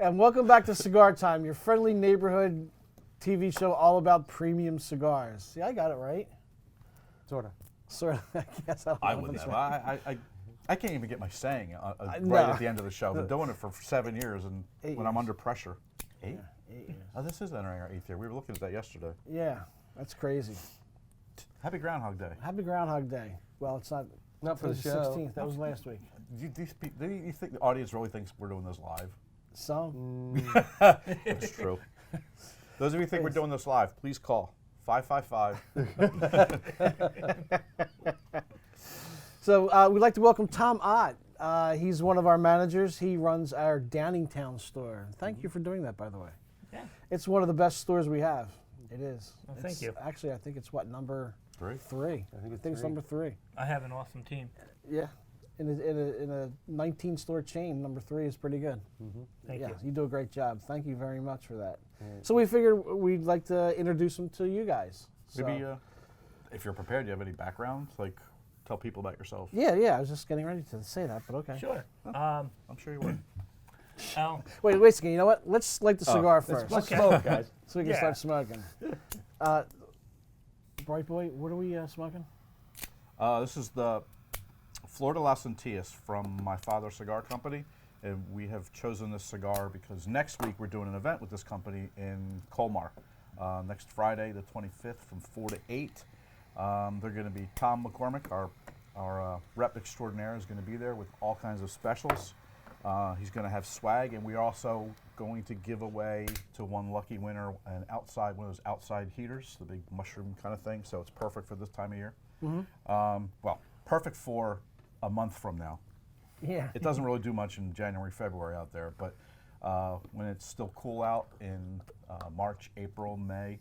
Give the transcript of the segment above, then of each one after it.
And welcome back to Cigar Time, your friendly neighborhood TV show all about premium cigars. See, I got it right. Sort of. Sort of. I guess I wouldn't have. I can't even get my saying right No. at the end of the show. I've been doing it for 7 years, and 8 when I'm years. under pressure. 8? Yeah, 8 years. Oh, this is entering our 8th year. We were looking at that yesterday. Yeah, that's crazy. Happy Groundhog Day. Happy Groundhog Day. Well, it's not. Not for It the was show. 16th. That was last week. Do you think the audience really thinks we're doing this live? Some. That's true. Those of you who think we're doing this live, please call 555. So we'd like to welcome Tom Ott. He's one of our managers. He runs our Downingtown store. Thank you for doing that, by the way. Yeah. It's one of the best stores we have. It is. Well, thank you. Actually, I think it's what, number 3? 3. I think it's it's three. number 3. I have an awesome team. Yeah. In a 19 store chain, number 3 is pretty good. Thank yeah, you. you do a great job. Thank you very much for that. Right. So we figured we'd like to introduce him to you guys. Maybe So- if you're prepared, do you have any background? Like, tell people about yourself. Yeah, I was just getting ready to say that, but okay. Sure. I'm sure you would. Well, Wait a second. You know what? Let's light the cigar first. Let's Okay. smoke, guys. So we can Yeah. start smoking. Bright Boy, what are we smoking? This is the Flor de Las Antilles from My Father Cigar Company. And we have chosen this cigar because next week we're doing an event with this company in Colmar. Next Friday, the 25th, from 4 to 8. They're going to be Tom McCormick, our rep extraordinaire, is going to be there with all kinds of specials. He's going to have swag, and we're also going to give away to one lucky winner one of those outside heaters, the big mushroom kind of thing. So it's perfect for this time of year. Well, perfect for a month from now. Yeah. It doesn't really do much in January, February out there, but when it's still cool out in March, April, May,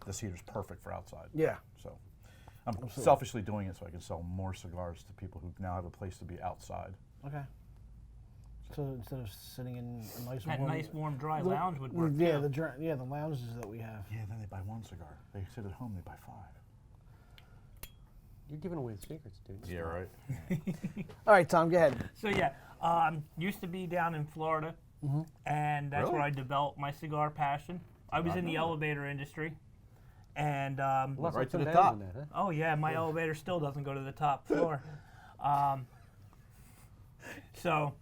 this heater's perfect for outside. Yeah. So I'm selfishly doing it so I can sell more cigars to people who now have a place to be outside. Okay. So instead of sitting in a nice that warm, nice, warm, dry lounge would work. Yeah, too. the lounges that we have. Yeah, then they buy 1 cigar. They sit at home, they buy 5. You're giving away the secrets, dude. Yeah, right. All right, Tom, go ahead. So yeah, used to be down in Florida, and that's where I developed my cigar passion. I was in the elevator industry, and Lots of Right to ups and the downs top. in that, huh? oh yeah, my elevator still doesn't go to the top floor. So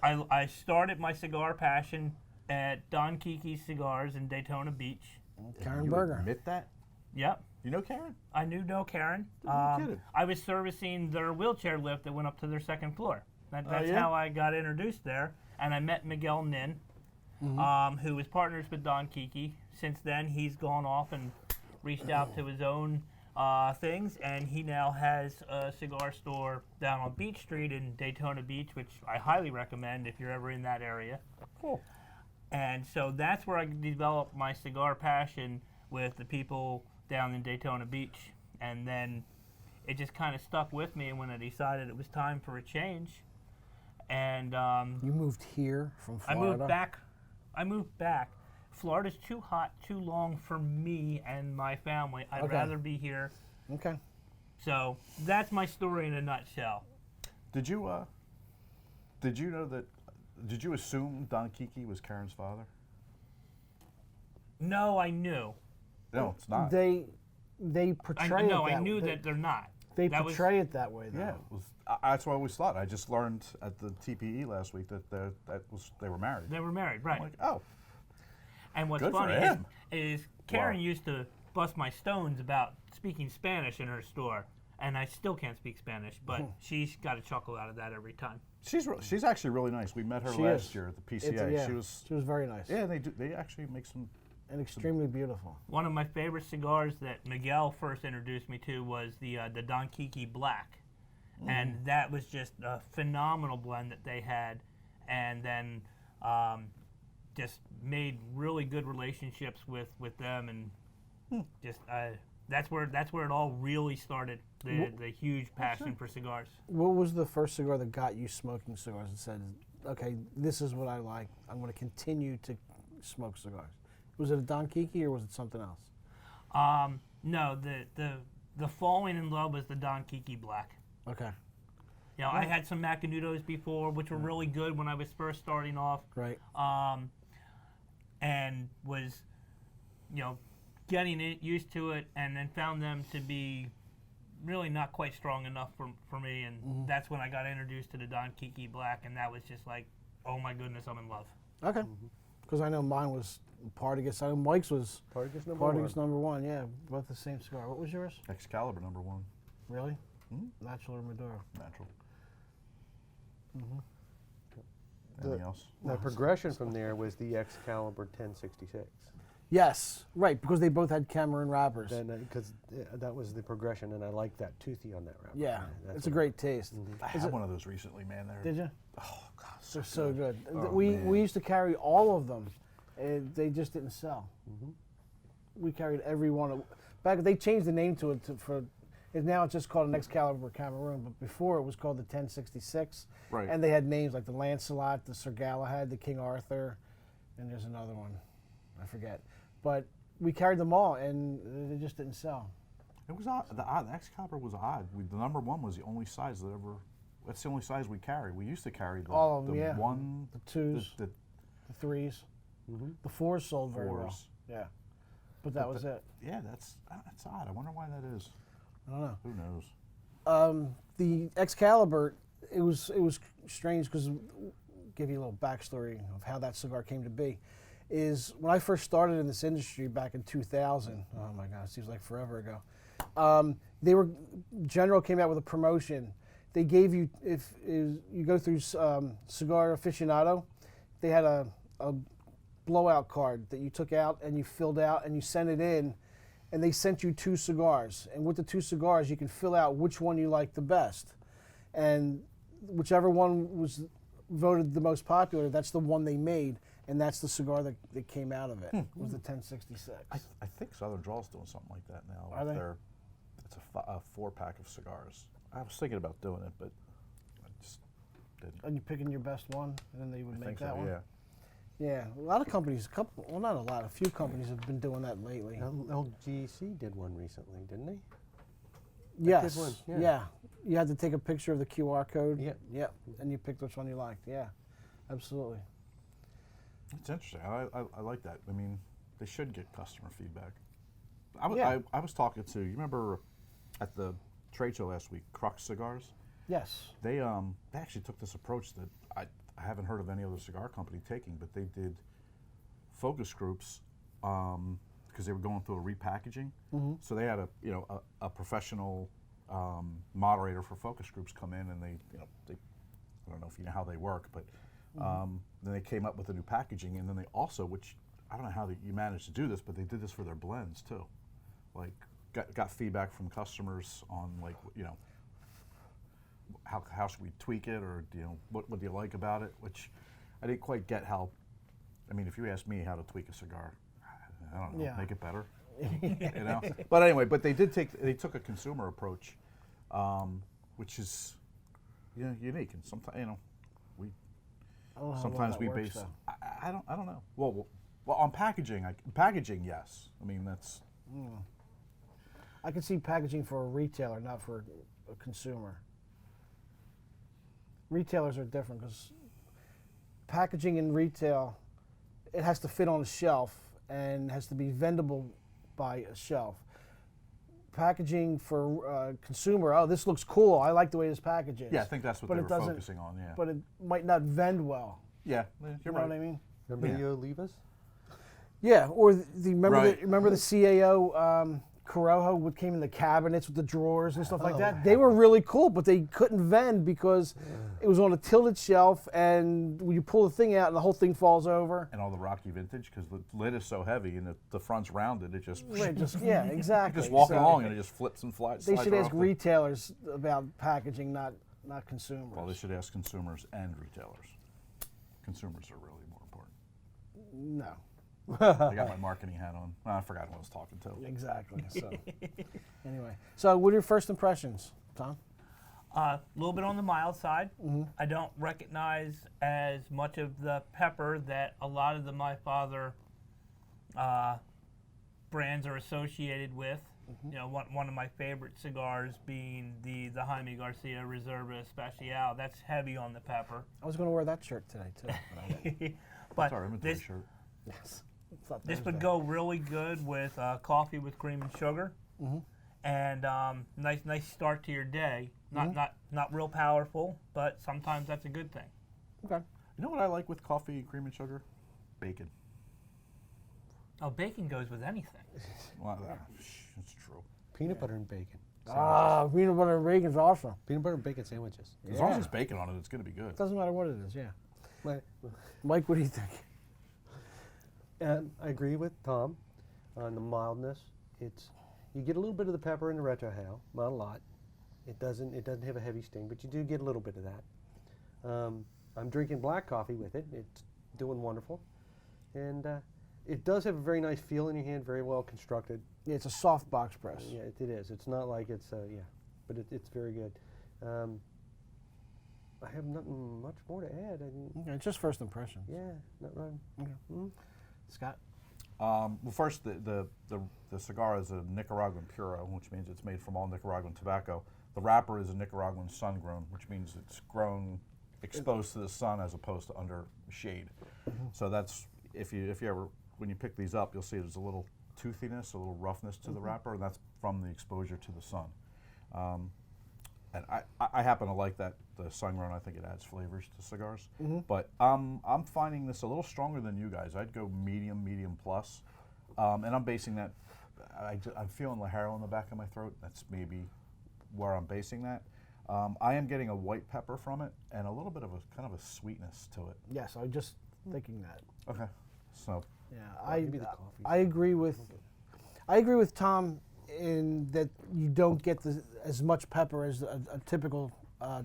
I started my cigar passion at Don Kiki's Cigars in Daytona Beach. Karen You Berger. admit that? Yep. You know Karen? I knew Karen. kidding. I was servicing their wheelchair lift that went up to their 2nd floor. That's yeah? how I got introduced there. And I met Miguel Nin, who was partners with Don Kiki. Since then, he's gone off and reached out to his own things, and he now has a cigar store down on Beach Street in Daytona Beach, which I highly recommend if you're ever in that area. Cool. And so that's where I developed my cigar passion with the people down in Daytona Beach. And then it just kind of stuck with me when I decided it was time for a change. And You moved here from Florida. I moved back. Florida's too hot, too long for me and my family. I'd Okay. rather be here. Okay. So that's my story in a nutshell. Did you know that? Did you assume Don Kiki was Karen's father? No, I knew. No, it's not. They portray it that I knew they, that they're not. They that was- portray it that way, though. Yeah, it was, that's what I always thought. I just learned at the TPE last week that they were married. They were married, right? I'm like, oh, And what's Good for funny him. is Karen Wow. used to bust my stones about speaking Spanish in her store, and I still can't speak Spanish, but she's got a chuckle out of that every time. she's actually really nice. We met her She last is. year at the It's- PCA. yeah, She was she was very nice. yeah. They actually make some. And extremely beautiful. One of my favorite cigars that Miguel first introduced me to was the Don Kiki Black, and that was just a phenomenal blend that they had, and then just made really good relationships with them, and just that's where it all really started. The huge passion for cigars. What was the first cigar that got you smoking cigars and said, okay, this is what I like. I'm going to continue to smoke cigars? Was it a Don Kiki or was it something else? No, the falling in love was the Don Kiki Black. Okay. You know, I had some Macanudos before, which were really good when I was first starting off. Right. And was, you know, getting used to it, and then found them to be really not quite strong enough for me, and that's when I got introduced to the Don Kiki Black, and that was just like, oh my goodness, I'm in love. Okay. Because I know mine was Partagas. I know Mike's was Partagas number one. '1. Yeah, both the same cigar. What was yours? Excalibur #1. Really? Mhm. Natural or Maduro? Natural. Mm-hmm. Anything else? The progression from there was the Excalibur 1066. Yes, right, because they both had Cameron wrappers. Because that was the progression, and I like that toothy on that wrapper. Yeah, That's it's a great taste. I had one of those recently, man. Did you? Oh God, They're so good. Oh, we man. used to carry all of them, and they just didn't sell. We carried every one of. Back they changed the name to it now it's just called an Excalibur Cameroon, but before it was called the 1066. Right. And they had names like the Lancelot, the Sir Galahad, the King Arthur, and there's another one, I forget. But we carried them all, and they just didn't sell. It was odd. The Excalibur was odd. The #1 was the only size that ever. That's the only size we carry. We used to carry the, All of them, the yeah. one, The twos, the the threes, the fours sold very well. fours. Yeah, but that was it. Yeah, that's odd. I wonder why that is. I don't know. Who knows? The Excalibur, it was strange because give you a little backstory of how that cigar came to be. Is when I first started in this industry back in 2000. Oh my God, it seems like forever ago. General came out with a promotion. They gave you if you go through Cigar Aficionado, they had a blowout card that you took out and you filled out and you sent it in. And they sent you 2 cigars. And with the 2 cigars, you can fill out which one you like the best. And whichever one was voted the most popular, that's the one they made. And that's the cigar that came out of it, was the 1066. I think Southern Draw's doing something like that now. Are they? It's a 4-pack of cigars. I was thinking about doing it, but I just didn't. And you picking your best one, and then they would I make think that so, one? yeah. Yeah, a lot of companies, well, not a lot, a few companies have been doing that lately. LGC did one recently, didn't they? Yes, one, yeah. yeah. You had to take a picture of the QR code. Yeah. Yep, and you picked which one you liked. Yeah, absolutely. It's interesting. I like that. I mean, they should get customer feedback. Yeah. I was talking to, you remember at the trade show last week, Crux Cigars? Yes. They actually took this approach that I haven't heard of any other cigar company taking, but they did focus groups because they were going through a repackaging. So they had a professional moderator for focus groups come in, and they I don't know if you know how they work, but then they came up with a new packaging, and then they also, which I don't know how you managed to do this, but they did this for their blends too. Like got feedback from customers on how should we tweak it, or what do you like about it? Which I didn't quite get how. I mean, if you ask me how to tweak a cigar, I don't know, Yeah. make it better. But anyway, but they took a consumer approach, which is unique, and sometimes we I don't know how sometimes well we that works, base. though. I don't know. Well, on packaging, packaging, yes. I mean that's. I can see packaging for a retailer, not for a consumer. Retailers are different because packaging in retail, it has to fit on a shelf and has to be vendable by a shelf. Packaging for consumer, oh, this looks cool. I like the way this package is. Yeah, I think that's what But they it were doesn't- focusing on. Yeah. But it might not vend well. Yeah, You you're know right. what I mean? Remember Yeah. the Olivas? Yeah, or remember Right. remember the CAO Corojo, what came in the cabinets with the drawers and stuff like Oh, that. They were really cool, but they couldn't vend because it was on a tilted shelf, and when you pull the thing out, and the whole thing falls over. And all the Rocky vintage, because the lid is so heavy and the front's rounded, it just Right, yeah, exactly. just walking So along and it just flips and flies. They slides should right ask off the- retailers about packaging, not consumers. Well, they should ask consumers and retailers. Consumers are really more important. No, I got my marketing hat on. I forgot who I was talking to. exactly. So anyway, so what are your first impressions, Tom? A little bit on the mild side. I don't recognize as much of the pepper that a lot of the My Father brands are associated with. You know, one of my favorite cigars being the Jaime Garcia Reserva Especial. That's heavy on the pepper. I was going to wear that shirt today too. But I didn't. But That's our inventory this, shirt. Yes. It's not this would Thursday. go really good with coffee with cream and sugar, and nice start to your day. Not real powerful, but sometimes that's a good thing. Okay. You know what I like with coffee, cream, and sugar? Bacon. Oh, bacon goes with anything. Well, it's true. Peanut butter and bacon. Ah, peanut butter and bacon's awesome. Peanut butter and bacon sandwiches. As long as Yeah. there's bacon on it, it's going to be good. Doesn't matter what it is. Yeah. But, Mike, what do you think? and I agree with Tom on the mildness. You get a little bit of the pepper in the retrohale, not a lot. It doesn't have a heavy sting, but you do get a little bit of that. I'm drinking black coffee with it. It's doing wonderful, and it does have a very nice feel in your hand, very well constructed. Yeah, it's a soft box press. Yeah, it is. It's not like it's but it's very good. I have nothing much more to add. Okay, it's just first impression. Yeah, not right. Scott? Well, first, the cigar is a Nicaraguan puro, which means it's made from all Nicaraguan tobacco. The wrapper is a Nicaraguan sun-grown, which means it's grown exposed to the sun as opposed to under shade. So that's, if you ever, when you pick these up, you'll see there's a little toothiness, a little roughness to the wrapper, and that's from the exposure to the sun. And I happen to like that, the sun-grown. I think it adds flavors to cigars. But I'm finding this a little stronger than you guys. I'd go medium plus. And I'm basing that, I'm feeling the hair on the back of my throat. That's maybe where I'm basing that. I am getting a white pepper from it and a little bit of a kind of a sweetness to it. Yes, I was just thinking that. Okay. So, Yeah, maybe the coffee. I agree with Tom in that you don't get as much pepper as a typical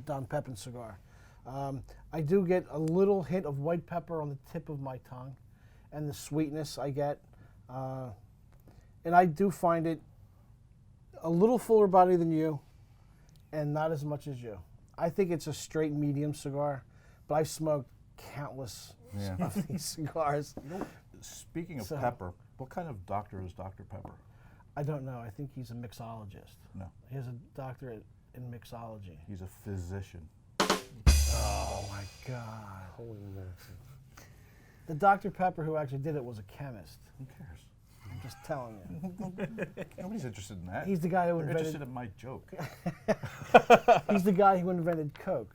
Don Pepin cigar. I do get a little hint of white pepper on the tip of my tongue, and the sweetness I get, and I do find it a little fuller body than you, and not as much as you. I think it's a straight medium cigar, but I've smoked countless yeah. of these cigars. Speaking of So- pepper, what kind of doctor is Dr. Pepper? I don't know. I think he's a mixologist. No, He has a doctorate in mixology. he's a physician. Oh my God. Holy mercy. The Dr. Pepper who actually did it was a chemist. Who cares? I'm just telling you. Nobody's interested in that. He's the guy who They're invented. interested in my joke. He's the guy who invented Coke.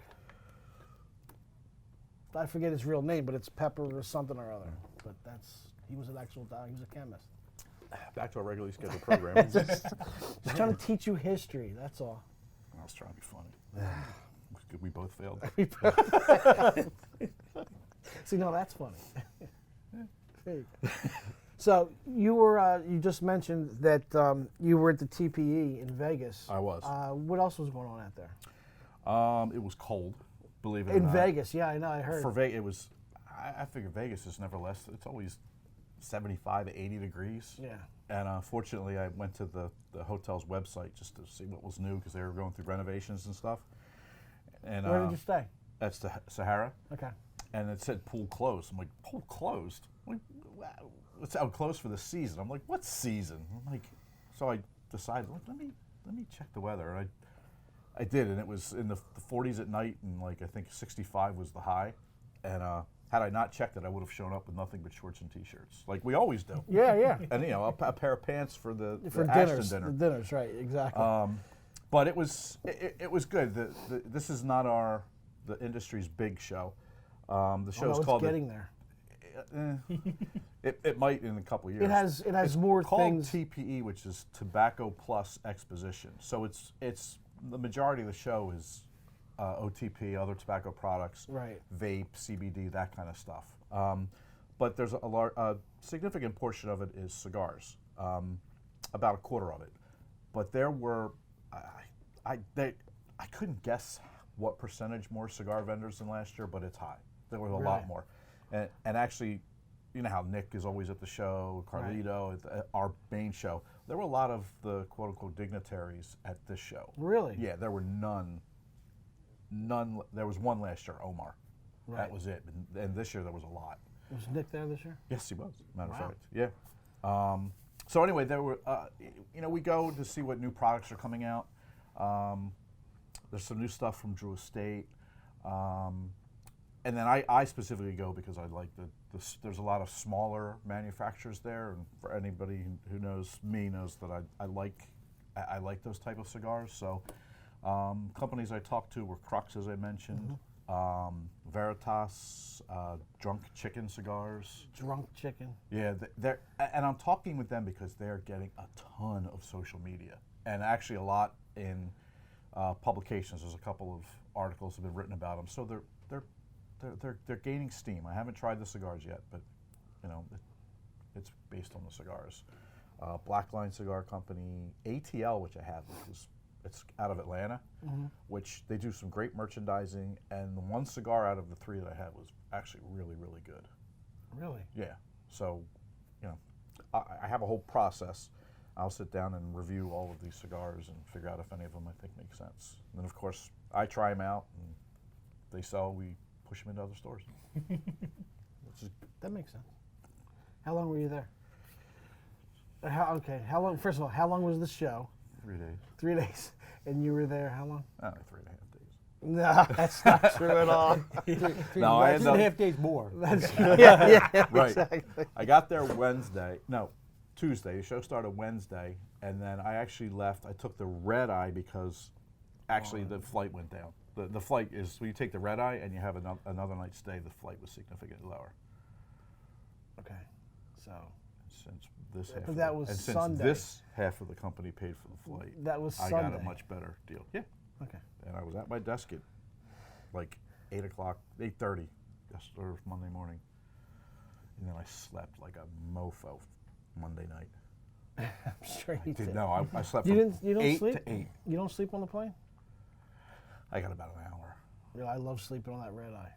I forget his real name, but it's Pepper or something or other. But he was an actual doctor. He was a chemist. Back to our regularly scheduled program. Just trying to teach you history. That's all. I was trying to be funny. We both failed. See, no, that's funny. There you go. So you just mentioned that you were at the TPE in Vegas. I was. What else was going on out there? It was cold, believe it or In not. Vegas, yeah, I know, I heard. For Vegas, it was. I figure Vegas is never less. It's always 75 to 80 degrees. Yeah. And fortunately, I went to the hotel's website just to see what was new because they were going through renovations and stuff. And Where did you stay? That's the Sahara. Okay. And it said pool closed. I'm like, pool closed? I'm like, wow, it's out closed for the season. I'm like, what season? I'm like, so I decided, let me check the weather. And I did, and it was in the 40s at night, and like I think 65 was the high. And had I not checked it, I would have shown up with nothing but shorts and t-shirts, like we always do. Yeah, yeah. And a pair of pants for the For Ashton dinners. dinner. The dinners, right, exactly. But it was good. This is not the industry's big show. The show's it's called getting there. It might in a couple of years. It has more called things. TPE, which is Tobacco Plus Exposition. So it's the majority of the show is OTP, other tobacco products, Right. vape, CBD, that kind of stuff. But there's a significant portion of it is cigars, about a quarter of it. But there were, I couldn't guess what percentage more cigar vendors than last year, but it's high. There was a lot Really? more. And actually, you know how Nick is always at the show, Carlito, at our main show. There were a lot of the quote-unquote dignitaries at this show. Really? Yeah, there were none. There was one last year, Omar. Right. That was it. And this year there was a lot. Was Nick there this year? Yes, he was. Matter of Wow. fact, yeah. So anyway, there were, we go to see what new products are coming out. There's some new stuff from Drew Estate. And then I specifically go because I like there's a lot of smaller manufacturers there, and for anybody who knows me knows that I like those type of cigars. So companies I talked to were Crux, as I mentioned, Veritas, Drunk Chicken Cigars. Drunk Chicken. Yeah, and I'm talking with them because they're getting a ton of social media, and actually a lot in publications. There's a couple of articles that have been written about them, so they're gaining steam. I haven't tried the cigars yet, but it's based on the cigars. Blackline Cigar Company, ATL, which I have, it's out of Atlanta, which they do some great merchandising. And the one cigar out of the three that I had was actually really, really good. Really? Yeah. So, I have a whole process. I'll sit down and review all of these cigars and figure out if any of them I think make sense. And then, of course, I try them out, and if they sell, we push them into other stores. That makes sense. How long were you there? How long? First of all, how long was the show? 3 days. 3 days. And you were there how long? 3.5 days. No, that's not true at all. No, I ended up 2.5 days more. yeah, right. exactly. I got there Tuesday. The show started Wednesday, and then I actually left. I took the red eye because actually the flight went down. The flight is when you take the red eye and you have another night stay, the flight was significantly lower. Okay, so Since this half, But that was and since Sunday. this half of the company paid for the flight, that was I Sunday. got a much better deal. Yeah, Okay. and I was at my desk at like 8:30 yesterday, Monday morning, and then I slept like a mofo Monday night. I'm sure you did. No, I slept You from didn't. You don't 8 sleep. to 8. You don't sleep on the plane. I got about an hour. Yeah, I love sleeping on that red eye.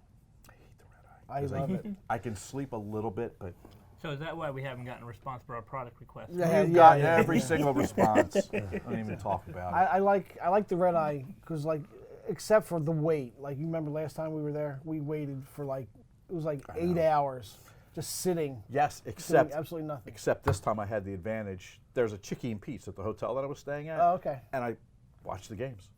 I hate the red eye. I 'Cause love it. I can sleep a little bit, but So is that why we haven't gotten a response for our product request? Yeah, you've yeah, gotten yeah. every single response. Don't even talk about it. I like the red eye because except for the wait. Like you remember last time we were there, we waited for it was 8 hours just sitting. Yes, Doing except absolutely nothing. except this time I had the advantage. There's a Chicky and Pete's at the hotel that I was staying at. Oh, okay. And I watched the games.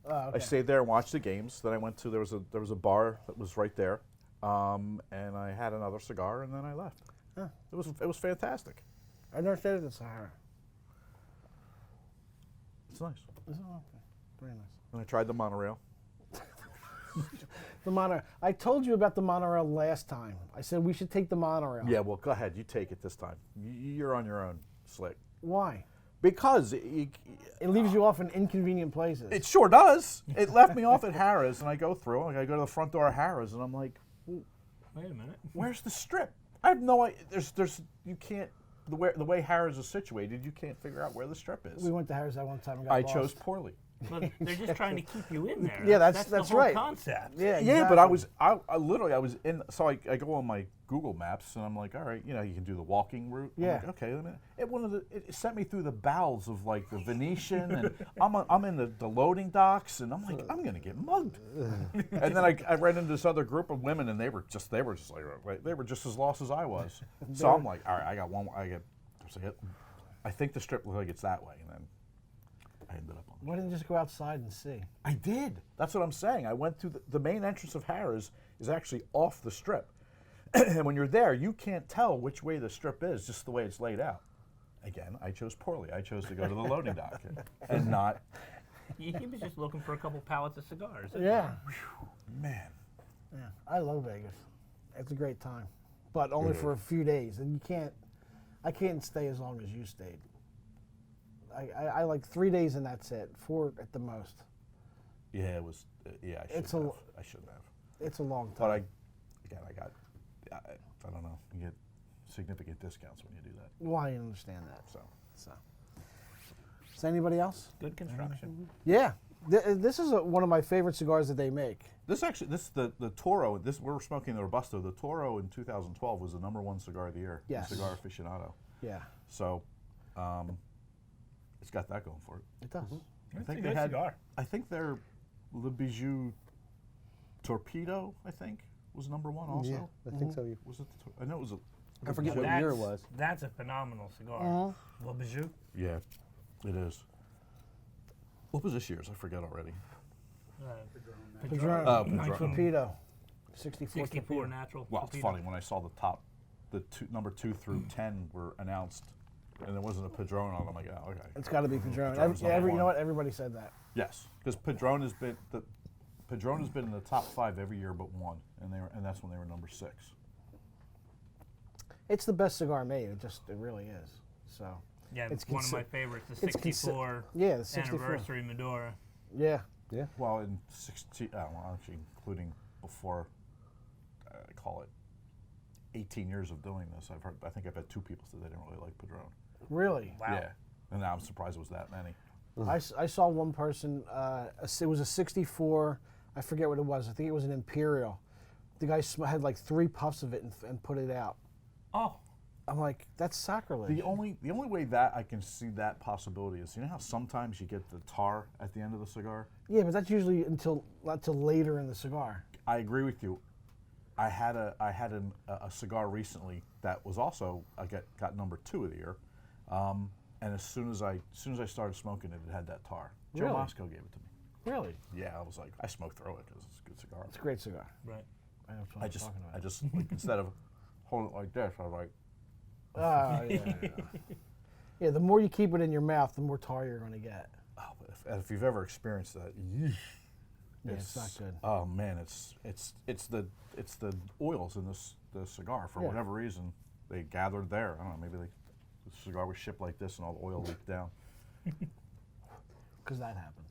Oh, okay. I stayed there and watched the games. Then I went to there was a bar that was right there, and I had another cigar, and then I left. Huh. It was fantastic. I never stayed at the Sahara. It's nice. Oh, okay. Very nice. And I tried the monorail. The monorail. I told you about the monorail last time. I said we should take the monorail. Yeah, well, go ahead. You take it this time. You're on your own, Slick. Why? Because It leaves you off in inconvenient places. it sure does. It left me off at Harrah's, and I go through. I go to the front door of Harrah's, and I'm like, Wait a minute. "Where's the strip?" I have no idea. There's you can't the way Harrah's is situated. You can't figure out where the strip is. We went to Harris that one time and got I lost. chose poorly. Well, they're just trying to keep you in there. Yeah, that's that's the whole right. concept. Yeah, Yeah, but I exactly. literally I was in. So I go on my Google Maps, and I'm like, all right, you can do the walking route. I'm Yeah. like, okay. It sent me through the bowels of like the Venetian, and I'm in the loading docks, and I'm like, I'm gonna get mugged. And then I ran into this other group of women, and they were just like they were just as lost as I was. So I'm like, all right, I got one. I think the strip looks like it's that way, and then I ended up on. Why didn't you just go outside and see? I did. That's what I'm saying. I went to the main entrance of Harrah's is actually off the strip. And when you're there, you can't tell which way the strip is, just the way it's laid out. Again, I chose poorly. I chose to go to the loading dock and not. He was just looking for a couple pallets of cigars. Yeah. Man. Yeah. I love Vegas. It's a great time, but only for a few days, and I can't stay as long as you stayed. I like 3 days and that's it. 4 at the most. Yeah, it was. Yeah, I shouldn't have. It's a long But time. I don't know. You get significant discounts when you do that. Well, I understand that. So. Is anybody else? Good construction. Yeah. This is one of my favorite cigars that they make. The Toro. We're smoking the Robusto. The Toro in 2012 was the #1 cigar of the year. Yes. in Cigar Aficionado. Yeah. So, it's got that going for it. It does. I It's think a they good had. cigar. I think their Le Bijou Torpedo. I think was #1 also. Yeah, I think so. Was it? I know it was a I forget Bijou. what year it was. That's a phenomenal cigar. Uh-huh. Le Bijou. Yeah, it is. What was this year's? I forget already. Padron. Oh, Padron. Torpedo. 64 64 torpedo. natural. Well, it's torpedo. funny when I saw the top, number 2 through 10 were announced, and there wasn't a Padron on them. I'm like, oh, okay. It's got to be Padron. Padron's number You know one. what? Everybody said that. Yes, because Padron has been in the top 5 every year but one, and that's when they were number 6. It's the best cigar made. It really is. So. Yeah, It's one of consi- my favorites, the it's consi- 64 Yeah, the 64. anniversary Maduro. Yeah. Yeah. Well, in 60, well, actually, including before, I call it 18 years of doing this, I think I've had 2 people say they didn't really like Padron. Really? Wow. Yeah, and I'm surprised it was that many. I saw one person, it was a 64, I forget what it was. I think it was an Imperial. The guy had like 3 puffs of it and put it out. Oh, I'm like, that's sacrilege. The only way that I can see that possibility is, you know how sometimes you get the tar at the end of the cigar? Yeah, but that's usually not till later in the cigar. I agree with you. I had a cigar recently that was also got number 2 of the year, and as soon as I started smoking it, it had that tar. Joe Really? Moscow gave it to me. Really? Yeah, I was like, I smoked through it because it's a good cigar. It's a great cigar. right. I know what I I'm just talking I about. just like, instead of holding it like this, I was like, Ah, yeah. Yeah, the more you keep it in your mouth, the more tar you're going to get. oh, if you've ever experienced that, yeesh. Yeah, it's not good. Oh man, it's the oils in the cigar for Yeah. whatever reason they gathered there. I don't know, maybe the cigar was shipped like this and all the oil leaked down. Because that happens.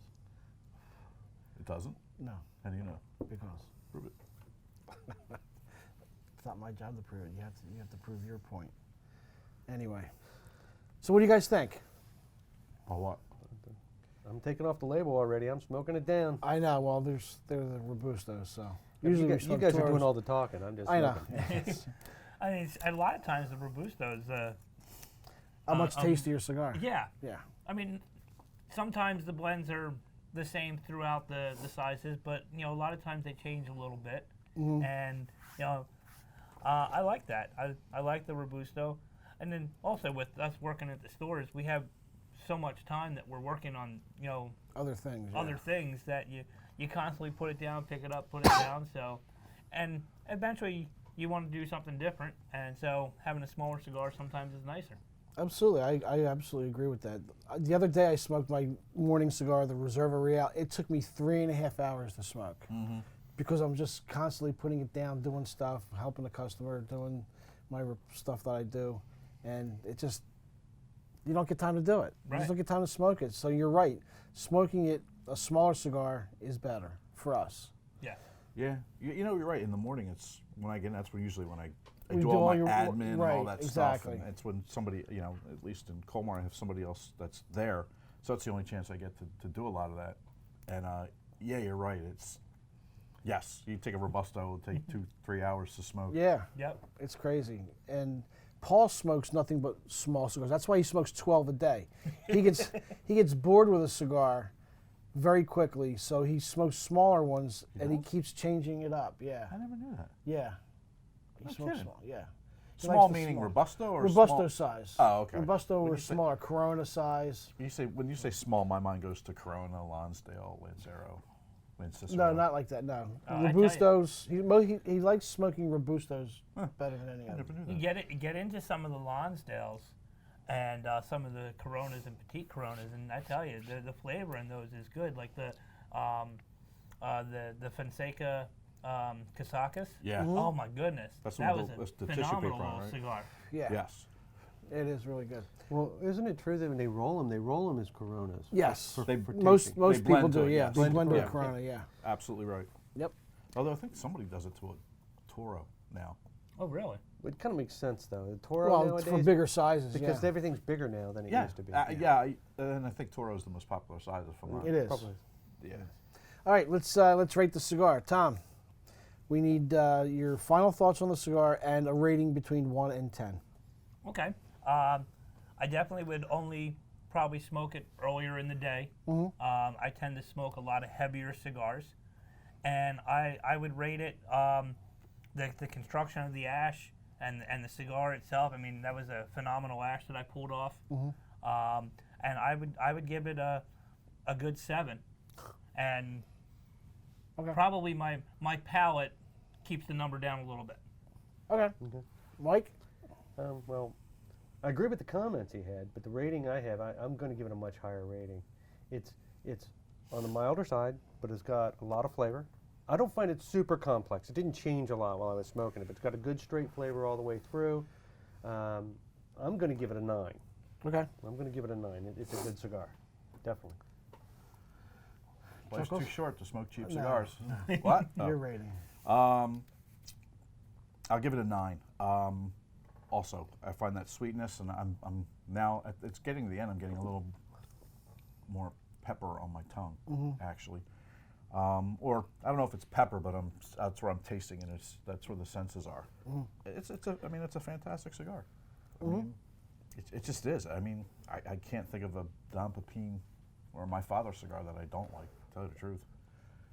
It doesn't. No, How do you know? because Prove it. it's not my job to prove it. You have to prove your point. Anyway, so what do you guys think? Oh what? I'm taking off the label already. I'm smoking it down. I know. Well, there's the Robustos, so You usually we guys, smoke are Toros. doing all the talking. I'm just I know. smoking. I mean, a lot of times the Robustos, A much tastier cigar. yeah. Yeah. I mean, sometimes the blends are the same throughout the sizes, but you know, a lot of times they change a little bit, and you know, I like that. I like the Robusto, and then also with us working at the stores, we have so much time that we're working on, you know, Other things. Yeah. other things that you constantly put it down, pick it up, put it down. So, and eventually you want to do something different, and so having a smaller cigar sometimes is nicer. Absolutely, I absolutely agree with that. The other day I smoked my morning cigar, the Reserva Real. It took me 3.5 hours to smoke because I'm just constantly putting it down, doing stuff, helping the customer, doing my stuff that I do, and it just, you don't get time to do it. You Right. just don't get time to smoke it. So you're right, smoking it, a smaller cigar is better for us. Yeah. Yeah, you know, you're right. In the morning, it's when I get. That's when usually when I You do do all all my your admin and all right, that exactly. stuff, and it's when somebody, you know, at least in Colmar, I have somebody else that's there, so that's the only chance I get to do a lot of that. And yeah, you're right. It's yes, you take a Robusto, it'll take 2-3 hours to smoke. Yeah, Yep. it's crazy. And Paul smokes nothing but small cigars. That's why he smokes 12 a day. He gets bored with a cigar very quickly, so he smokes smaller ones, and he keeps changing it up. Yeah, I never knew that. yeah. He No smokes kidding. small. Yeah. He Small likes the meaning small. Robusto or Robusto small? size. Oh, okay. Robusto When or you say- smaller, Corona size. When you say small, my mind goes to Corona, Lonsdale, Lancero, Cicero. No, not like that. No, I tell you. Robustos. He likes smoking Robustos better than any I other. never knew You that. get into some of the Lonsdales and some of the Coronas and Petite Coronas, and I tell you, the flavor in those is good. Like the Fonseca Casacas. Yeah. Oh my goodness, That's that one was of a that's the tissue phenomenal paper on, little right? cigar. Yeah, Yes. it is really good. Well, isn't it true that when they roll them as Coronas? Yes, They- most They people blend do. to it, Yeah, yes. they blend to a Yeah. Corona. Yeah. Absolutely right. Yep. Although I think somebody does it to a Toro now. Oh really? It kind of makes sense though. The Toro Well, nowadays, for bigger sizes. because yeah. everything's bigger now than it Yeah. used to be. And I think Toro is the most popular size if I'm not. It is. Probably. Yeah. All right, let's rate the cigar. Tom, we need your final thoughts on the cigar and a rating between 1 and 10. Okay. I definitely would only probably smoke it earlier in the day. I tend to smoke a lot of heavier cigars, and I would rate it the construction of the ash and the cigar itself. I mean, that was a phenomenal ash that I pulled off. And I would give it a good 7. And probably my palate keeps the number down a little bit. Okay. Mike? Well, I agree with the comments he had, but the rating I have, I'm going to give it a much higher rating. It's on the milder side, but it's got a lot of flavor. I don't find it super complex. It didn't change a lot while I was smoking it, but it's got a good straight flavor all the way through. I'm going to give it a 9. Okay. I'm going to give it a 9. It's a good cigar, definitely. Life's too short to smoke cheap No. cigars. What? Oh. Your rating. I'll give it a 9. Also, I find that sweetness, and I'm now it's getting to the end. I'm getting a little more pepper on my tongue, actually. Or I don't know if it's pepper, but that's where I'm tasting it. That's where the senses are. It's a fantastic cigar. I mean, it just is. I mean, I can't think of a Don Pepin or My Father cigar that I don't like. To tell you the truth.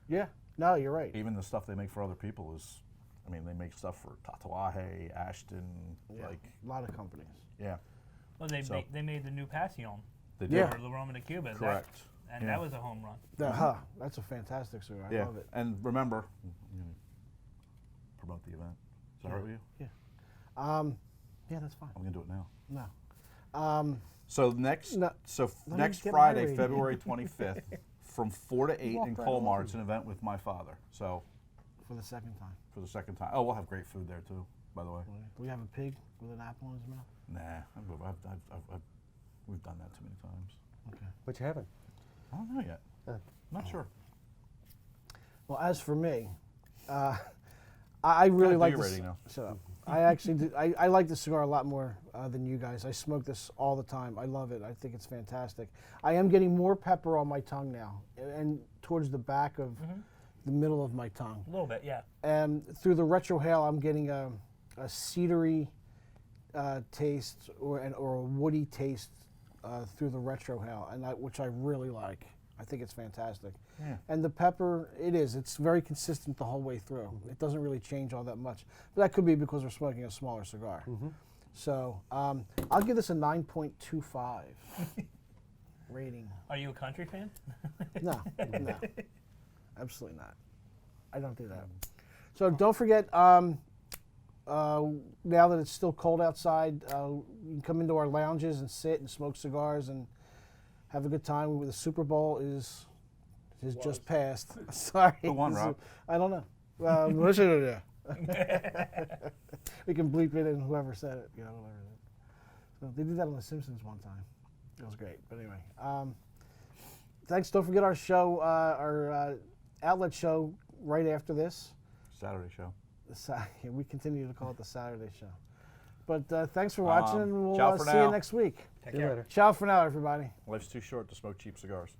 Yeah. No, you're right. Even the stuff they make for other people is, I mean, they make stuff for Tatuaje, Ashton, like A lot of companies. yeah. Well, they made the new Passion They Yeah. did. for La Roma de Cuba. Correct. And that was a home run. That's a fantastic cigar. I Yeah. love it. And remember, promote the event. Is that all right with you? Yeah, that's fine. I'm gonna do it now. No. So next, No. me next get my Friday, rating. February 25th, from 4 to 8 walked in right Colmar, over it's an event with My Father. So For the second time. for the second time, oh, we'll have great food there too. By the way, Do we have a pig with an apple in his mouth? nah, we've done that too many times. Okay. What you having? I don't know yet. Not sure. Well, as for me, I really do like your this. rating now. Shut up. I actually do. I like this cigar a lot more than you guys. I smoke this all the time. I love it. I think it's fantastic. I am getting more pepper on my tongue now, and towards the back of the middle of my tongue. A little bit, yeah. And through the retrohale, I'm getting a cedary taste or a woody taste through the retrohale, and which I really like. I think it's fantastic. Yeah. And the pepper, it's very consistent the whole way through. It doesn't really change all that much. But that could be because we're smoking a smaller cigar. So I'll give this a 9.25 rating. Are you a country fan? No, absolutely not. I don't do that. So don't forget, now that it's still cold outside, you can come into our lounges and sit and smoke cigars and have a good time. The Super Bowl is just passed. Sorry. Who won, Rob? I don't know. What should I do? We can bleep it in whoever said it. Whatever. So they did that on The Simpsons one time. It was great. But anyway, thanks. Don't forget our show, our outlet show right after this. Saturday show. We continue to call it the Saturday show. But thanks for watching, and ciao we'll for see now. you next week. See you later. Ciao for now, everybody. Life's too short to smoke cheap cigars.